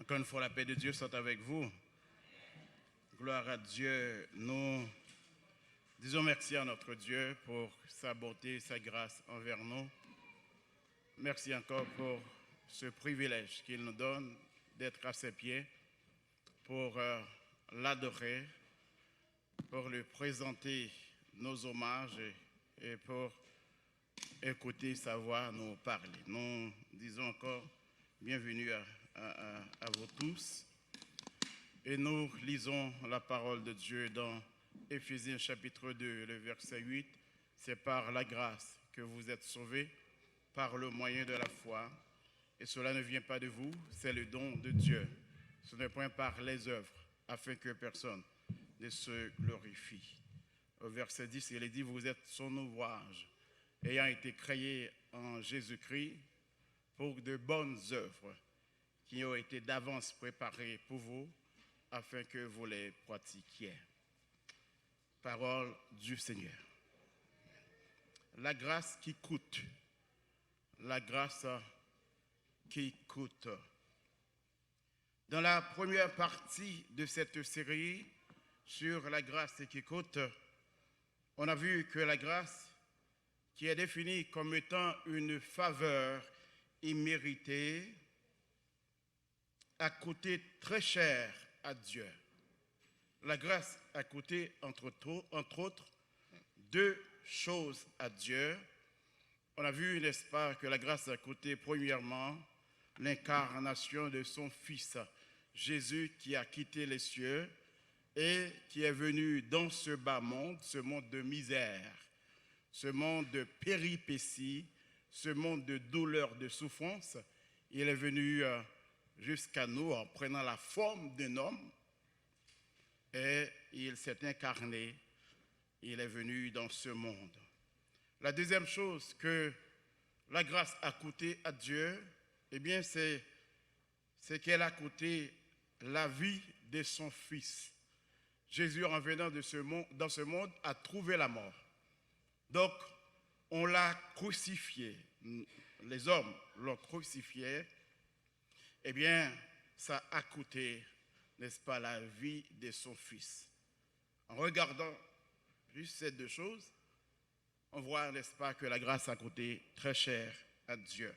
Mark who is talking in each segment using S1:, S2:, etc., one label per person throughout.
S1: Encore une fois, la paix de Dieu soit avec vous. Gloire à Dieu. Nous disons merci à notre Dieu pour sa bonté, sa grâce envers nous. Merci encore pour ce privilège qu'il nous donne d'être à ses pieds, pour l'adorer, pour lui présenter nos hommages et pour écouter sa voix nous parler. Nous disons encore bienvenue à vous tous. Et nous lisons la parole de Dieu dans Éphésiens chapitre 2, le verset 8. C'est par la grâce que vous êtes sauvés, par le moyen de la foi. Et cela ne vient pas de vous, c'est le don de Dieu. Ce n'est point par les œuvres, afin que personne ne se glorifie. Au verset 10, il est dit, vous êtes son ouvrage, ayant été créé en Jésus-Christ pour de bonnes œuvres qui ont été d'avance préparées pour vous, afin que vous les pratiquiez. Parole du Seigneur. La grâce qui coûte. La grâce qui coûte. Dans la première partie de cette série sur la grâce qui coûte, on a vu que la grâce, qui est définie comme étant une faveur imméritée, a coûté très cher à Dieu. La grâce a coûté, entre autres, deux choses à Dieu. On a vu, n'est-ce pas, que la grâce a coûté, premièrement, l'incarnation de son Fils, Jésus, qui a quitté les cieux et qui est venu dans ce bas monde, ce monde de misère, ce monde de péripéties, ce monde de douleur, de souffrance. Il est venu jusqu'à nous en prenant la forme d'un homme et il s'est incarné, il est venu dans ce monde. La deuxième chose que la grâce a coûté à Dieu, eh bien c'est qu'elle a coûté la vie de son Fils. Jésus, en venant dans ce monde, a trouvé la mort. Donc, on l'a crucifié. Les hommes l'ont crucifié. Eh bien, ça a coûté, n'est-ce pas, la vie de son Fils. En regardant juste ces deux choses, on voit, n'est-ce pas, que la grâce a coûté très cher à Dieu.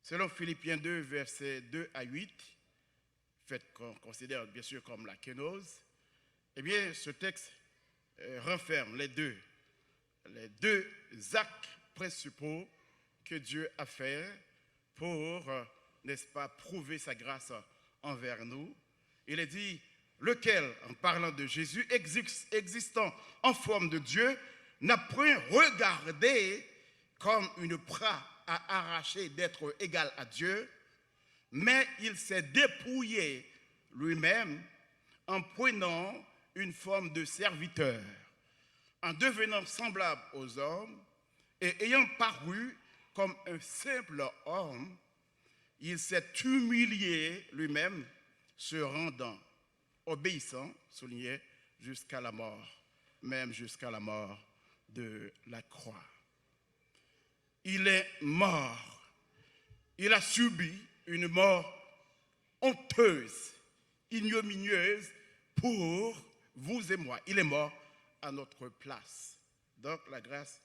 S1: Selon Philippiens 2, versets 2 à 8, fait qu'on considère bien sûr comme la kénose, eh bien, ce texte renferme les deux actes principaux que Dieu a fait pour, n'est-ce pas, prouver sa grâce envers nous. Il est dit, lequel, en parlant de Jésus, existant en forme de Dieu, n'a point regardé comme une proie à arracher d'être égal à Dieu, mais il s'est dépouillé lui-même en prenant une forme de serviteur, en devenant semblable aux hommes et ayant paru comme un simple homme, il s'est humilié lui-même, se rendant obéissant, souligné, jusqu'à la mort, même jusqu'à la mort de la croix. Il est mort. Il a subi une mort honteuse, ignominieuse pour vous et moi. Il est mort à notre place. Donc la grâce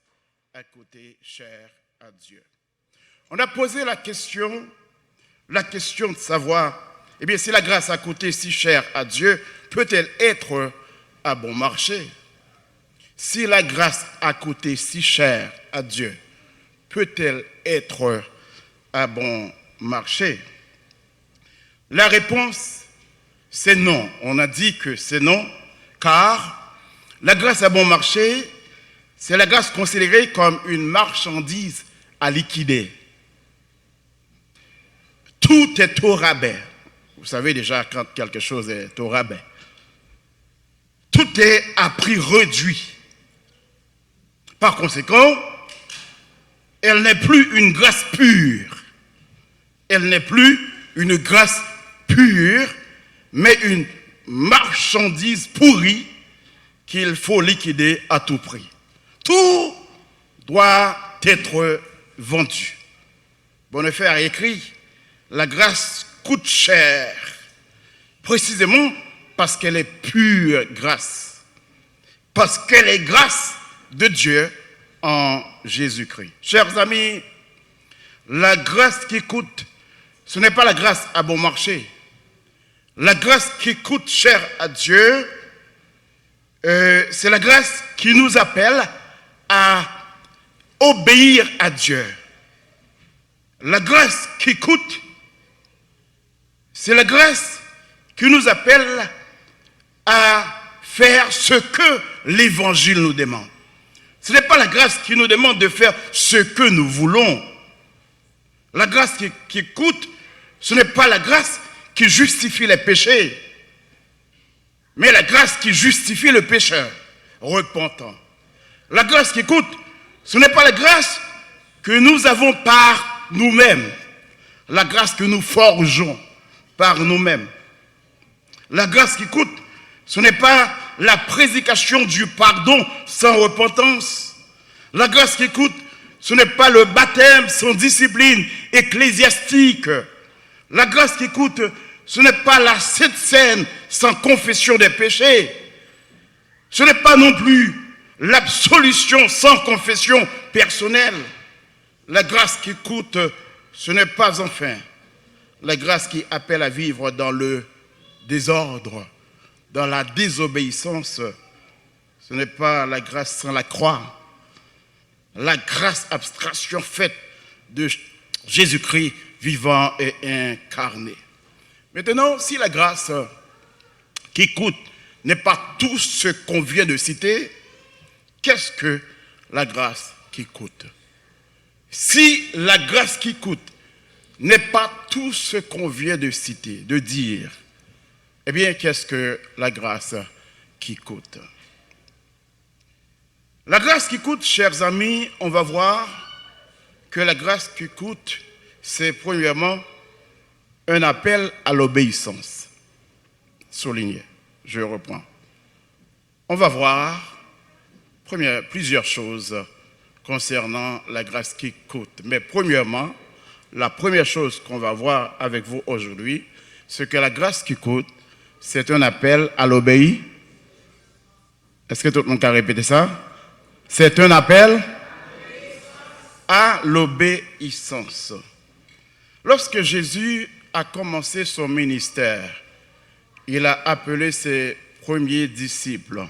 S1: a coûté cher à Dieu. On a posé la question de savoir, eh bien, si la grâce a coûté si cher à Dieu, peut-elle être à bon marché? Si la grâce a coûté si cher à Dieu, peut-elle être à bon marché? La réponse, c'est non. On a dit que c'est non, car la grâce à bon marché, c'est la grâce considérée comme une marchandise à liquider. Tout est au rabais. Vous savez déjà quand quelque chose est au rabais. Tout est à prix réduit. Par conséquent, elle n'est plus une grâce pure. Elle n'est plus une grâce pure, mais une marchandise pourrie qu'il faut liquider à tout prix. Tout doit être vendu. Bonhoeffer a écrit « La grâce coûte cher, précisément parce qu'elle est pure grâce, parce qu'elle est grâce de Dieu en Jésus-Christ. Chers amis, la grâce qui coûte, ce n'est pas la grâce à bon marché. La grâce qui coûte cher à Dieu, c'est la grâce qui nous appelle à obéir à Dieu. La grâce qui coûte, c'est la grâce qui nous appelle à faire ce que l'Évangile nous demande. Ce n'est pas la grâce qui nous demande de faire ce que nous voulons. La grâce qui coûte, ce n'est pas la grâce qui justifie les péchés, mais la grâce qui justifie le pécheur repentant. La grâce qui coûte, ce n'est pas la grâce que nous avons par nous-mêmes, la grâce que nous forgeons par nous-mêmes. La grâce qui coûte, ce n'est pas la prédication du pardon sans repentance. La grâce qui coûte, ce n'est pas le baptême sans discipline ecclésiastique. La grâce qui coûte, ce n'est pas la Sainte Seine sans confession des péchés. Ce n'est pas non plus l'absolution sans confession personnelle. La grâce qui coûte, ce n'est pas enfin la grâce qui appelle à vivre dans le désordre, dans la désobéissance. Ce n'est pas la grâce sans la croix. La grâce abstraction faite de Jésus-Christ vivant et incarné. Maintenant, si la grâce qui coûte n'est pas tout ce qu'on vient de citer, qu'est-ce que la grâce qui coûte? Si la grâce qui coûte n'est pas tout ce qu'on vient de citer, de dire, eh bien, qu'est-ce que la grâce qui coûte? La grâce qui coûte, chers amis, on va voir que la grâce qui coûte, c'est premièrement un appel à l'obéissance. Souligné, je reprends. On va voir plusieurs choses concernant la grâce qui coûte. Mais premièrement, la première chose qu'on va voir avec vous aujourd'hui, c'est que la grâce qui coûte, c'est un appel à l'obéissance. Est-ce que tout le monde a répété ça? C'est un appel à l'obéissance. Lorsque Jésus a commencé son ministère, il a appelé ses premiers disciples.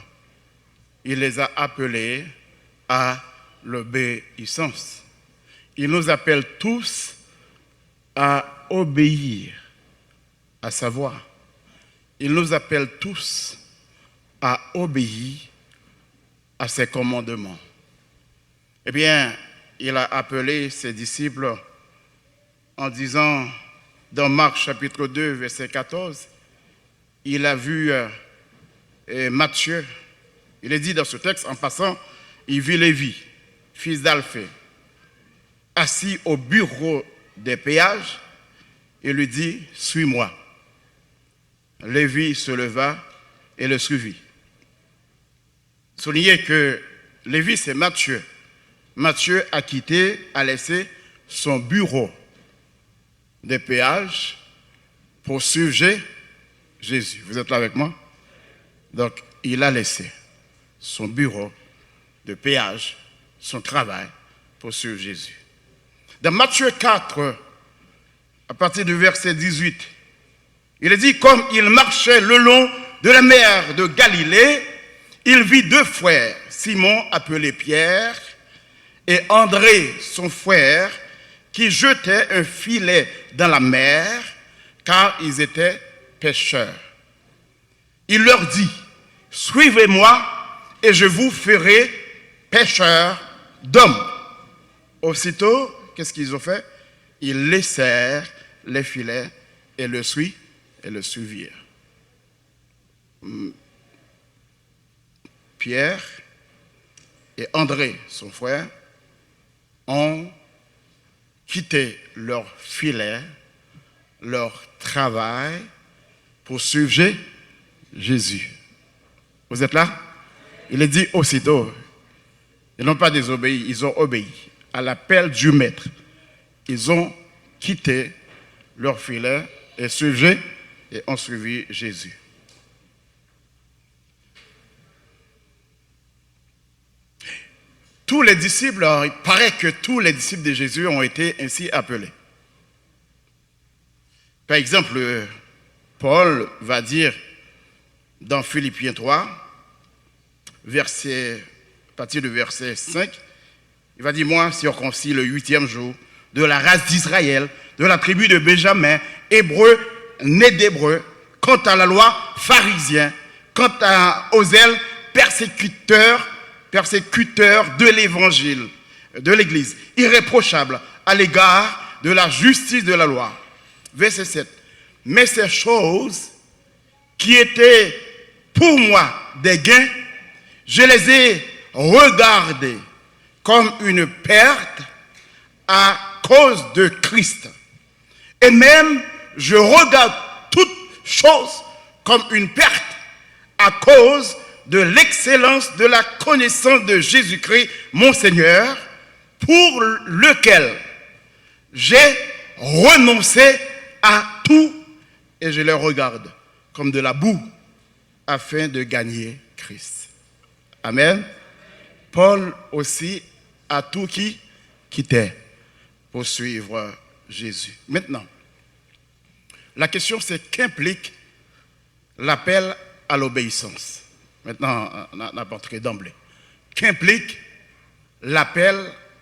S1: Il les a appelés à l'obéissance. Il nous appelle tous à obéir à sa voix. Il nous appelle tous à obéir à ses commandements. Eh bien, il a appelé ses disciples en disant, dans Marc chapitre 2, verset 14, il a vu Matthieu. Il est dit dans ce texte, en passant, il vit Lévi, fils d'Alphée, assis au bureau des péages, et lui dit, suis-moi. Lévi se leva et le suivit. Soulignez que Lévi, c'est Matthieu. Matthieu a laissé son bureau des péages pour suivre Jésus. Vous êtes là avec moi? Donc, il a laissé son bureau de péage, son travail pour suivre Jésus. Dans Matthieu 4, à partir du verset 18, il est dit, comme il marchait le long de la mer de Galilée, il vit deux frères, Simon appelé Pierre et André son frère, qui jetaient un filet dans la mer, car ils étaient pêcheurs. Il leur dit, suivez-moi et je vous ferai pêcheurs d'hommes. Aussitôt, qu'est-ce qu'ils ont fait? Ils laissèrent les filets et le suivirent. Pierre et André, son frère, ont quitté leur filet, leur travail pour suivre Jésus. Vous êtes là? Il est dit aussitôt, ils n'ont pas désobéi, ils ont obéi à l'appel du maître. Ils ont quitté leur filet et ont suivi Jésus. Tous les disciples, il paraît que tous les disciples de Jésus ont été ainsi appelés. Par exemple, Paul va dire dans Philippiens 3, à partir du verset 5, il va dire, moi, circoncis le 8e jour, de la race d'Israël, de la tribu de Benjamin, hébreu, né d'hébreu, quant à la loi, pharisien, quant aux zèles, persécuteur de l'évangile, de l'église, irréprochable à l'égard de la justice de la loi. Verset 7. Mais ces choses qui étaient pour moi des gains, je les ai regardées comme une perte à cause de Christ. Et même, je regarde toutes choses comme une perte à cause de l'excellence de la connaissance de Jésus-Christ, mon Seigneur, pour lequel j'ai renoncé à tout et je le regarde comme de la boue afin de gagner Christ. Amen. Paul aussi a tout quitté pour suivre Jésus. Maintenant, la question c'est qu'implique l'appel à l'obéissance. Maintenant, on a entré d'emblée. Qu'implique l'appel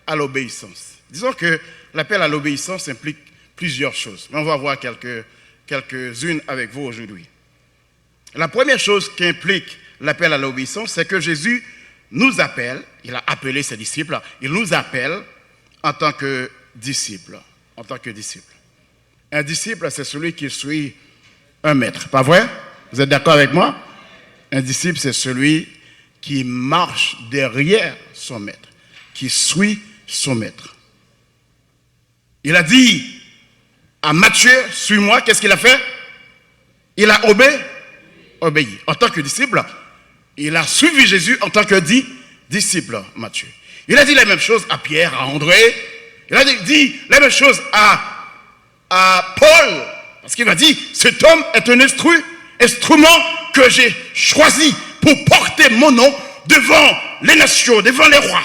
S1: à l'obéissance? Disons que l'appel à l'obéissance implique plusieurs choses. Mais on va voir quelques-unes avec vous aujourd'hui. La première chose qui implique l'appel à l'obéissance, c'est que Jésus nous appelle, il a appelé ses disciples, il nous appelle en tant que disciples. En tant que disciples. Un disciple, c'est celui qui suit un maître. Pas vrai? Vous êtes d'accord avec moi? Un disciple, c'est celui qui marche derrière son maître, qui suit son maître. Il a dit à Matthieu, suis-moi, qu'est-ce qu'il a fait? Il a obéi. En tant que disciple, il a suivi Jésus en tant que disciple, Matthieu. Il a dit la même chose à Pierre, à André. Il a dit la même chose à Paul. Parce qu'il m'a dit, cet homme est un instrument que j'ai choisi pour porter mon nom devant les nations, devant les rois.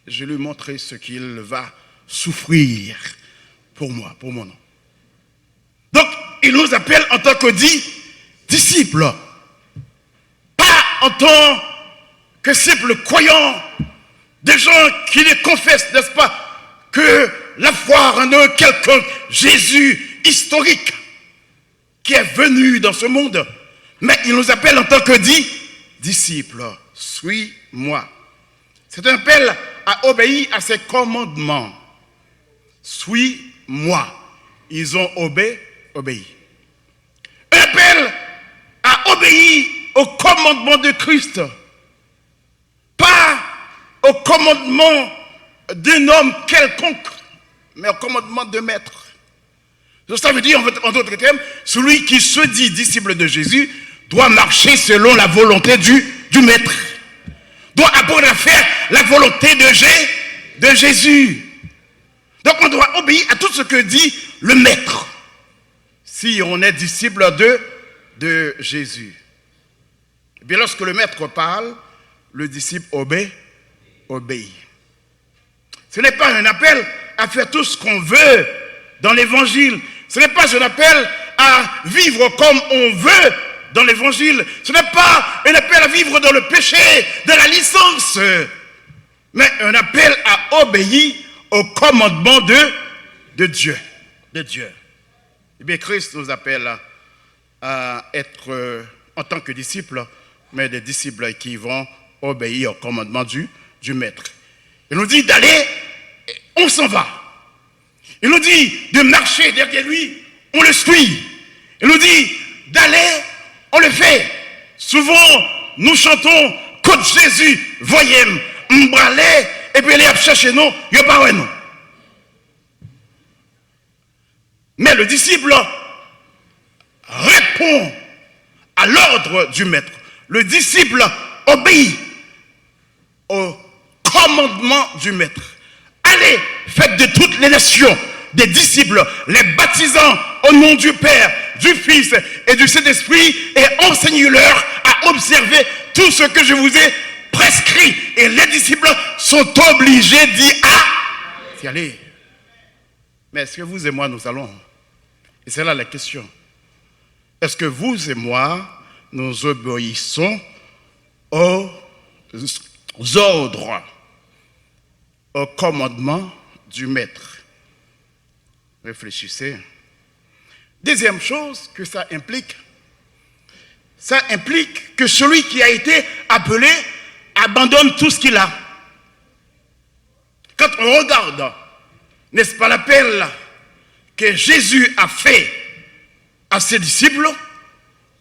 S1: Je lui ai montré ce qu'il va souffrir pour moi, pour mon nom. Donc, il nous appelle en tant que disciples. Pas en tant que simples croyants, des gens qui les confessent, n'est-ce pas, que la foi en un quelqu'un, Jésus historique, qui est venu dans ce monde. Mais il nous appelle en tant que disciples. Suis-moi. C'est un appel à obéir à ses commandements. Suis-moi. Ils ont obéi. Un appel à obéir au commandement de Christ. Pas au commandement d'un homme quelconque, mais au commandement de maître. Ça veut dire, en d'autres termes, celui qui se dit disciple de Jésus doit marcher selon la volonté du maître. Doit apprendre à faire la volonté de Jésus. Donc on doit obéir à tout ce que dit le maître. Si on est disciple de Jésus. Et bien lorsque le maître parle, le disciple obéit. Ce n'est pas un appel à faire tout ce qu'on veut dans l'évangile. Ce n'est pas un appel à vivre comme on veut dans l'évangile. Ce n'est pas un appel à vivre dans le péché, de la licence, mais un appel à obéir au commandement de Dieu. Eh bien, Christ nous appelle à être, en tant que disciples, mais des disciples qui vont obéir au commandement du maître. Il nous dit d'aller, on s'en va. Il nous dit de marcher derrière lui, on le suit. Il nous dit d'aller, on le fait. Souvent, nous chantons quand Jésus voyait m'bralé et puis il est chercher nous, il n'y a pas nous. Mais le disciple répond à l'ordre du maître. Le disciple obéit au commandement du maître. Allez, faites de toutes les nations des disciples, les baptisant au nom du Père, du Fils et du Saint-Esprit, et enseignez-leur à observer tout ce que je vous ai prescrit. Et les disciples sont obligés d'y aller. Mais est-ce que vous et moi, nous allons? Et c'est là la question. Est-ce que vous et moi, nous obéissons aux ordres, aux commandements du Maître? Réfléchissez. Deuxième chose que ça implique que celui qui a été appelé abandonne tout ce qu'il a. Quand on regarde, n'est-ce pas, l'appel que Jésus a fait à ses disciples,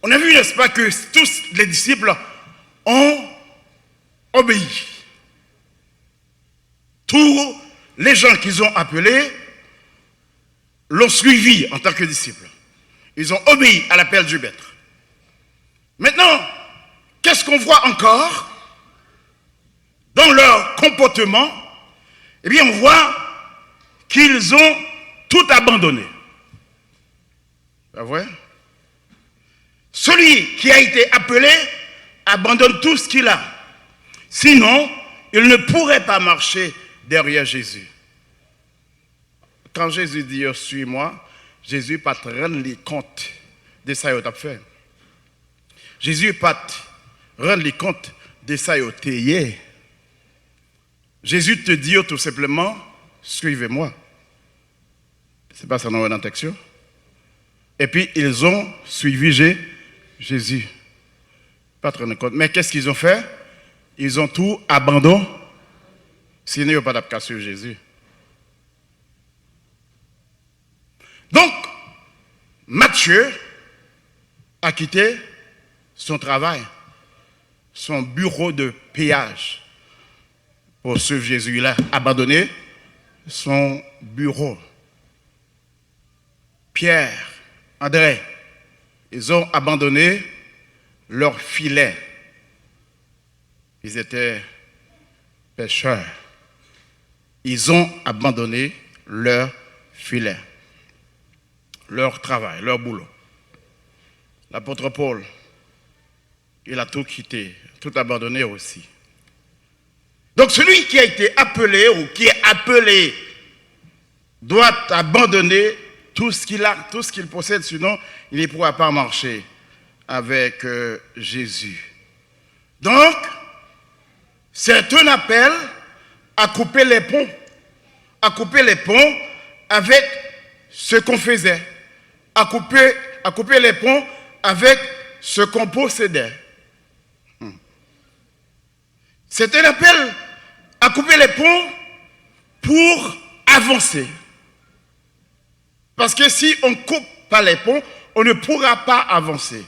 S1: on a vu, n'est-ce pas, que tous les disciples ont obéi. Tous les gens qu'ils ont appelés l'ont suivi en tant que disciples. Ils ont obéi à l'appel du Maître. Maintenant, qu'est-ce qu'on voit encore dans leur comportement? Eh bien, on voit qu'ils ont tout abandonné. C'est vrai? Celui qui a été appelé abandonne tout ce qu'il a. Sinon, il ne pourrait pas marcher derrière Jésus. Quand Jésus dit « suis-moi », Jésus pas te rendre les comptes de ça qu'il a fait. Jésus pas te rendre les comptes de ça qu'il a fait. Jésus te dit tout simplement « suivez-moi ». C'est pas ça dans la texte. Et puis ils ont suivi Jésus. Pas te rendre compte. Mais qu'est-ce qu'ils ont fait? Ils ont tout abandonné. Sinon, il n'y a pas d'application sur Jésus. Donc, Matthieu a quitté son travail, son bureau de péage pour suivre Jésus. Il a abandonné son bureau. Pierre, André, ils ont abandonné leur filet. Ils étaient pêcheurs. Ils ont abandonné leur filet, leur travail, leur boulot. L'apôtre Paul, il a tout quitté, tout abandonné aussi. Donc celui qui a été appelé ou qui est appelé doit abandonner tout ce qu'il a, tout ce qu'il possède, sinon il ne pourra pas marcher avec Jésus. Donc, c'est un appel à couper les ponts avec ce qu'on faisait, à couper les ponts avec ce qu'on possédait. C'est un appel à couper les ponts pour avancer. Parce que si on ne coupe pas les ponts, on ne pourra pas avancer.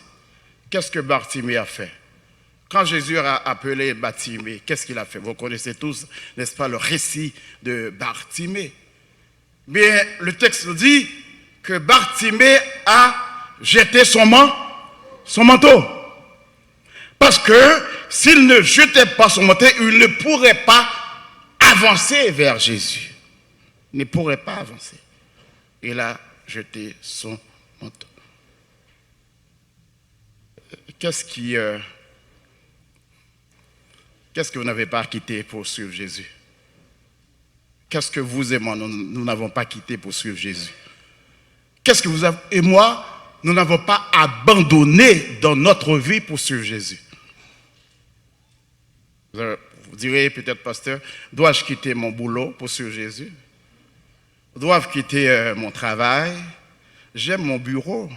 S1: Qu'est-ce que Bartimée a fait? Quand Jésus a appelé Bartimée, qu'est-ce qu'il a fait? Vous connaissez tous, n'est-ce pas, le récit de Bartimée. Bien, le texte nous dit que Bartimée a jeté son manteau. Parce que s'il ne jetait pas son manteau, il ne pourrait pas avancer vers Jésus. Il ne pourrait pas avancer. Il a jeté son manteau. Qu'est-ce que vous n'avez pas quitté pour suivre Jésus? Qu'est-ce que vous et moi, nous n'avons pas quitté pour suivre Jésus? Qu'est-ce que vous et moi, nous n'avons pas abandonné dans notre vie pour suivre Jésus? Vous direz peut-être, pasteur, dois-je quitter mon boulot pour suivre Jésus? Dois-je quitter mon travail? J'aime mon bureau.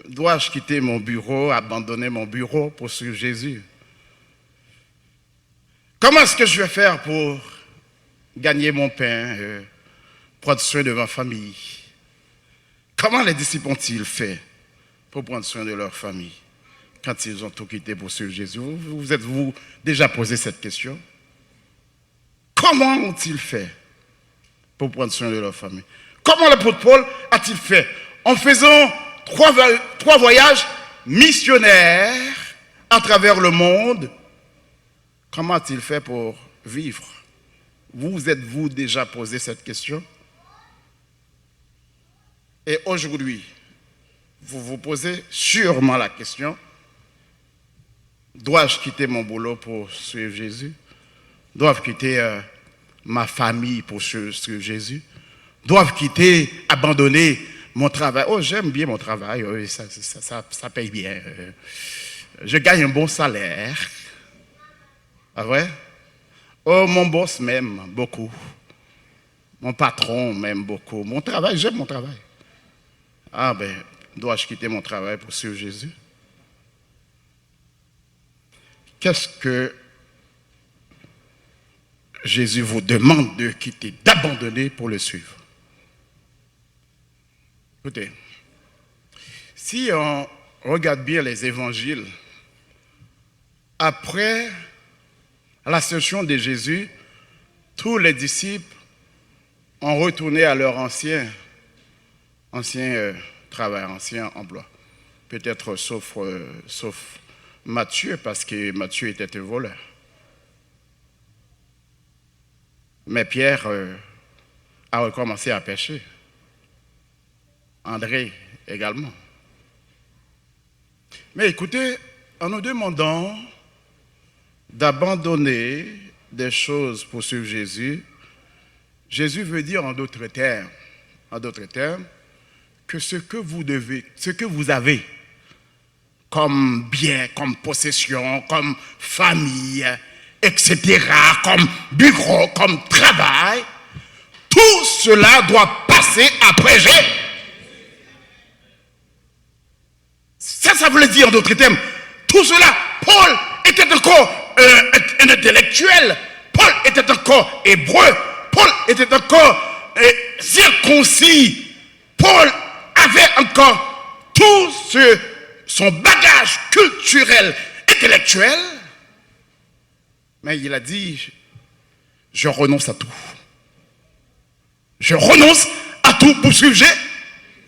S1: Dois-je quitter mon bureau, abandonner mon bureau pour suivre Jésus? Comment est-ce que je vais faire pour gagner mon pain, prendre soin de ma famille? Comment les disciples ont-ils fait pour prendre soin de leur famille quand ils ont tout quitté pour suivre Jésus? Vous êtes-vous déjà posé cette question? Comment ont-ils fait pour prendre soin de leur famille? Comment l'apôtre Paul a-t-il fait? En faisant trois voyages missionnaires à travers le monde, comment a-t-il fait pour vivre? Vous êtes-vous déjà posé cette question? Et aujourd'hui, vous vous posez sûrement la question, dois-je quitter mon boulot pour suivre Jésus? Dois-je quitter ma famille pour suivre Jésus? Dois-je quitter, abandonner mon travail? Oh, j'aime bien mon travail, oui, ça paye bien. Je gagne un bon salaire. Ah ouais? Oh, mon boss m'aime beaucoup. Mon patron m'aime beaucoup. Mon travail, j'aime mon travail. Ah ben, dois-je quitter mon travail pour suivre Jésus? Qu'est-ce que Jésus vous demande de quitter, d'abandonner pour le suivre? Écoutez, si on regarde bien les évangiles, après l'ascension de Jésus, tous les disciples ont retourné à leur ancien travail, ancien emploi. Peut-être sauf Matthieu, parce que Matthieu était un voleur. Mais Pierre a recommencé à pêcher. André également. Mais écoutez, en nous demandant d'abandonner des choses pour suivre Jésus, Jésus veut dire en d'autres termes, que ce que vous avez comme bien, comme possession, comme famille, etc., comme bureau, comme travail, tout cela doit passer après Jésus. Ça voulait dire en d'autres termes, tout cela, Paul était encore un intellectuel, Paul était encore hébreu, Paul était encore circoncis, Paul avait encore tout son bagage culturel, intellectuel, mais il a dit, je renonce à tout. Je renonce à tout pour suivre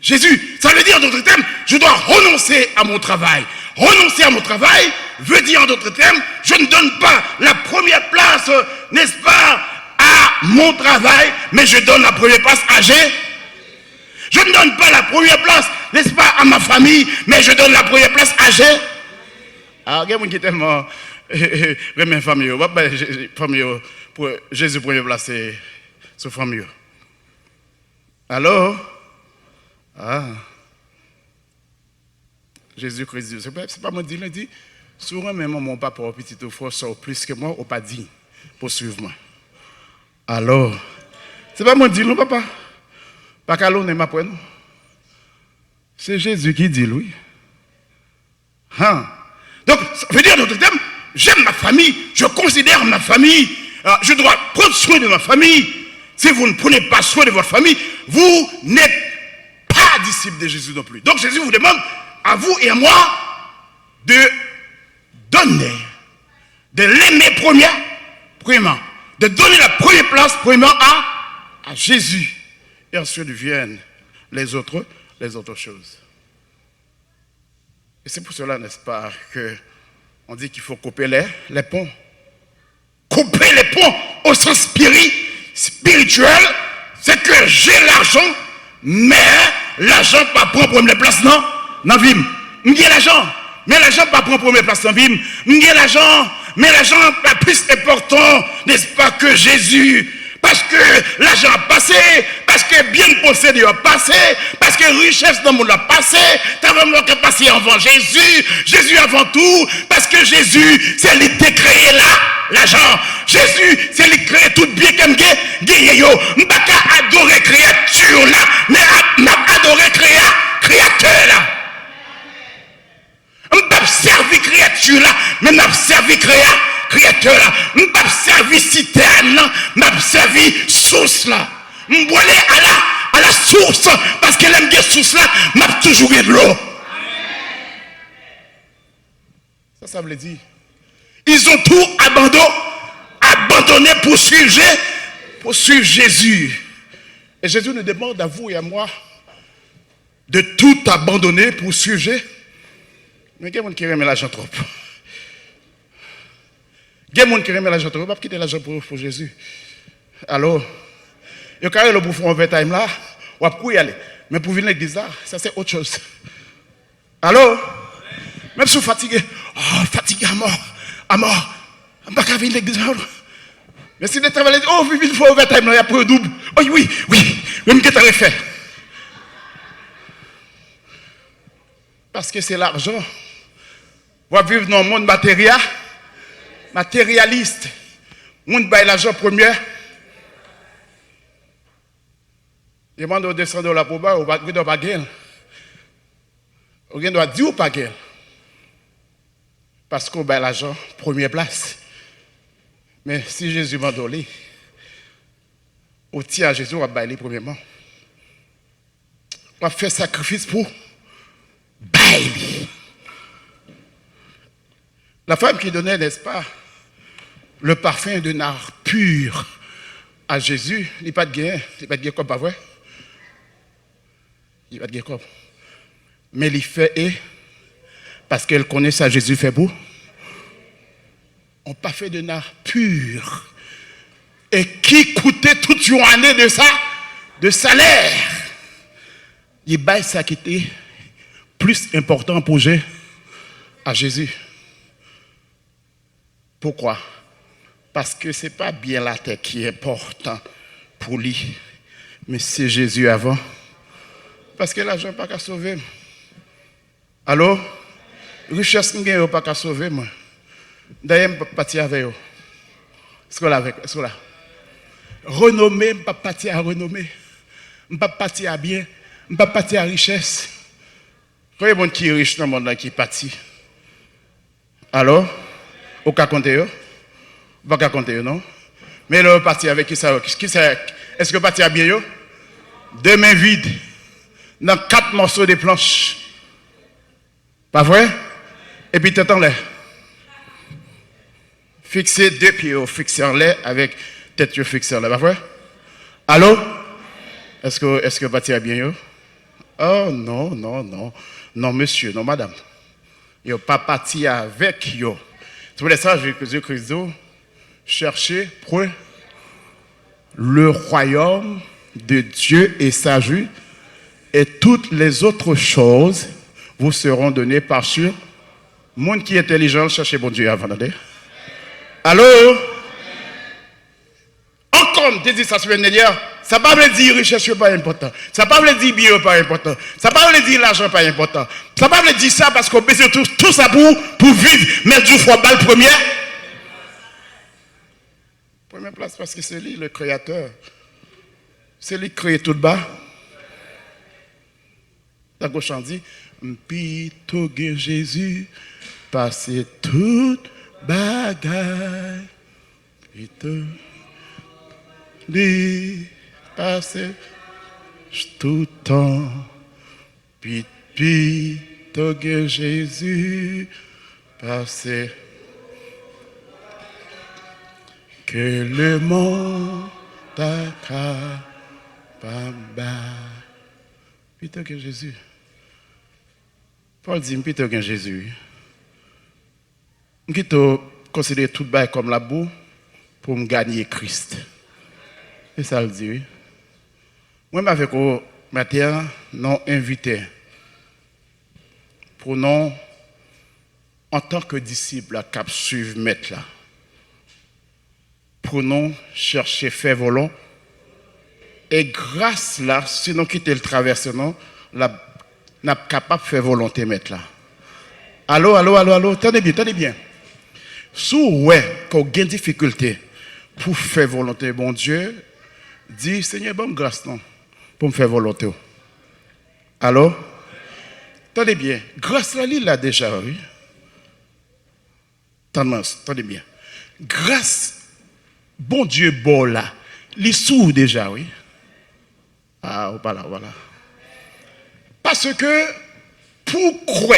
S1: Jésus. Ça veut dire en d'autres termes, je dois renoncer à mon travail. Renoncer à mon travail veut dire en d'autres termes, je ne donne pas la première place, n'est-ce pas, à mon travail, mais je donne la première place à Jésus. Je ne donne pas la première place, n'est-ce pas, à ma famille, mais je donne la première place à Jésus. Alors, il y a des gens qui tellement remet famille, pour Jésus première place, c'est sa famille. Alors, Jésus-Christ dit, c'est pas moi qui dit, souvent même mon papa ou petit frère sort plus que moi, ou pas dit, pour suivre moi. Alors, c'est pas moi qui dis, non papa, pas qu'à l'on n'est pas pour nous. C'est Jésus qui dit, oui. Donc, ça veut dire, d'autres termes, j'aime ma famille, je considère ma famille, je dois prendre soin de ma famille. Si vous ne prenez pas soin de votre famille, vous n'êtes pas disciple de Jésus non plus. Donc Jésus vous demande, à vous et à moi, de donner, de l'aimer premièrement, de donner la première place premièrement à Jésus. Et ensuite viennent les autres choses. Et c'est pour cela, n'est-ce pas, qu'on dit qu'il faut couper les ponts. Couper les ponts au sens spirituel, c'est que j'ai l'argent, mais l'argent pas prend première place, non? Dans la vie. J'ai l'argent, mais l'argent pas prend première place dans la vie. J'ai l'argent, mais l'argent pas plus important, n'est-ce pas, que Jésus. Parce que l'argent a passé, parce que bien possédé a passé, parce que richesse dans le monde a passé, t'as vraiment qu'à passer avant Jésus, Jésus avant tout, parce que Jésus, c'est lui qui a créé là, l'argent. Jésus, c'est lui qui a créé tout bien comme gagné yo. M'baka adorer créature là, mais m'a adoré créateur là. M'baka servi créature là, mais m'a servi créateur là. M'baka servi citerne là, m'a servi source là. M'boile à la source, parce que l'aime bien source là, m'a toujours eu de l'eau. Ça veut dire, ils ont tout abandonné pour suivre Jésus. Et Jésus nous demande à vous et à moi de tout abandonner pour suivre Jésus. Mais il y a des gens qui aiment l'argent trop. Il y a des gens qui aiment l'argent trop. Ils ne peuvent pas quitter l'argent pour Jésus. Alors, il y a quand même le bouffon overtime là, ou après y aller. Mais pour venir à l'église là, ça c'est autre chose. Allô? Même si vous fatigué, oh, fatigué à mort, à mort. On ne peut pas venir à l'église là. Mais si les travailleurs disent, oh, il faut overtime, il y a pour un double. Oh, oui, même que tu as fait. Parce que c'est l'argent. On va vivre dans un monde matérialiste. Le monde baille l'argent premier. Demande aux $200 pour bas, on va pas gagner. On doit dire ou pas gagner. Parce qu'on baille l'argent première place. Mais si Jésus m'a donné, au tient à Jésus, on va bailler premièrement. On va faire sacrifice pour bailler. La femme qui donnait, n'est-ce pas, le parfum de nard pur à Jésus, il n'est pas de gain, il n'est pas de gain comme pas vrai. Il n'est pas de gain comme. Mais il fait et parce qu'elle connaît ça, Jésus fait beau. On parfum de nard pur et qui coûtait toute une année de ça, de salaire. Il baille ça qui était plus important pour à Jésus. Pourquoi? Parce que ce n'est pas bien la terre qui est important pour lui, mais c'est Jésus avant. Parce que l'argent n'est pas qu'à sauver. Allô? Richesse n'est pas qu'à sauver, moi. D'ailleurs, je ne peux pas partir avec eux. Est-ce que là? Renommé, je ne peux pas partir à renommée. Je ne peux pas partir à bien. Je ne peux pas partir à richesse. Quand il y a des gens qui sont riches dans le monde qui est parti. Alors? Au cas compter, pas qu'à compter, non? Mais là, parti avec qui ça? Est-ce que parti à bien, yo? Deux mains vides, dans 4 morceaux de planches. Pas vrai? Et puis, t'entends là. Fixer 2 pieds, fixer en l'air avec tête fixée en l'air. Pas vrai? Allô? Est-ce que parti à bien, yo? Oh, non. Non, monsieur, non, madame. Yo, pas parti avec yo. C'est pour ça que Jésus-Christ cherchez pour le royaume de Dieu et sa justice, et toutes les autres choses vous seront données par sûr. Monde qui est intelligent, cherchez bon Dieu avant. Allô? Encore, j'ai dit ça semaine dernière, ça ne veut pas dire richesse n'est pas important. Ça ne veut pas dire bien n'est pas important. Ça ne veut pas dire l'argent n'est pas important. Ça ne veut pas dire ça parce qu'on besoin de tout ça pour vivre. Mais du fois balle première. Première place parce que c'est lui le créateur. C'est lui qui crée tout bas. La gauche en dit, Mpito Jésus, passez toute bagaille. Pito, lui, passez tout temps. Pito Jésus, passez. Que le monde t'accapare. Plutôt que Jésus. Paul dit, plutôt que Jésus. Je considère tout le comme la boue pour me gagner Christ. C'est ça le dit, oui. Moi, avec vous, matin, non invité. Pour nous, en tant que disciple, à cap suivre maître là. Pour nous chercher faire volant. Et grâce là, si nous quittons le traverse, nous sommes capables de faire volonté mettre là. Allô, tenez bien. Si vous avez une difficulté pour faire volonté, bon Dieu, dit Seigneur, bonne grâce non, pour me faire volonté. Allô? Tenez bien, grâce là, il l'a déjà, oui. Tenez bien. Grâce, bon Dieu, bon là, il sourd déjà, oui. Ah, voilà. Parce que, pourquoi,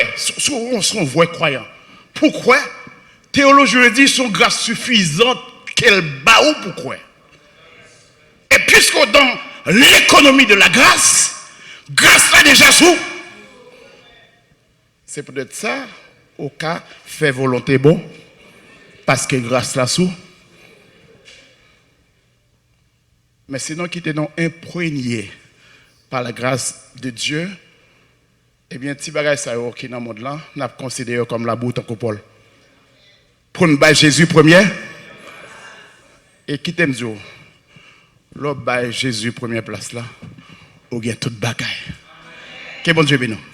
S1: on sont vrais croyants, pourquoi, théologie dit son grâce suffisante qu'elle bat ou pourquoi. Et puisque dans l'économie de la grâce là déjà sous, c'est peut-être ça, au cas, fait volonté bon, parce que grâce là sous. Mais sinon, qui était non imprégné par la grâce de Dieu, eh bien, petit bagage ça qui dans le monde là, n'a considéré comme la boue en coupole. Pour nous battre Jésus premier, et qui t'aime Dieu, l'autre battre Jésus première place là, ou bien toute bagaille. Que bon Dieu bénisse.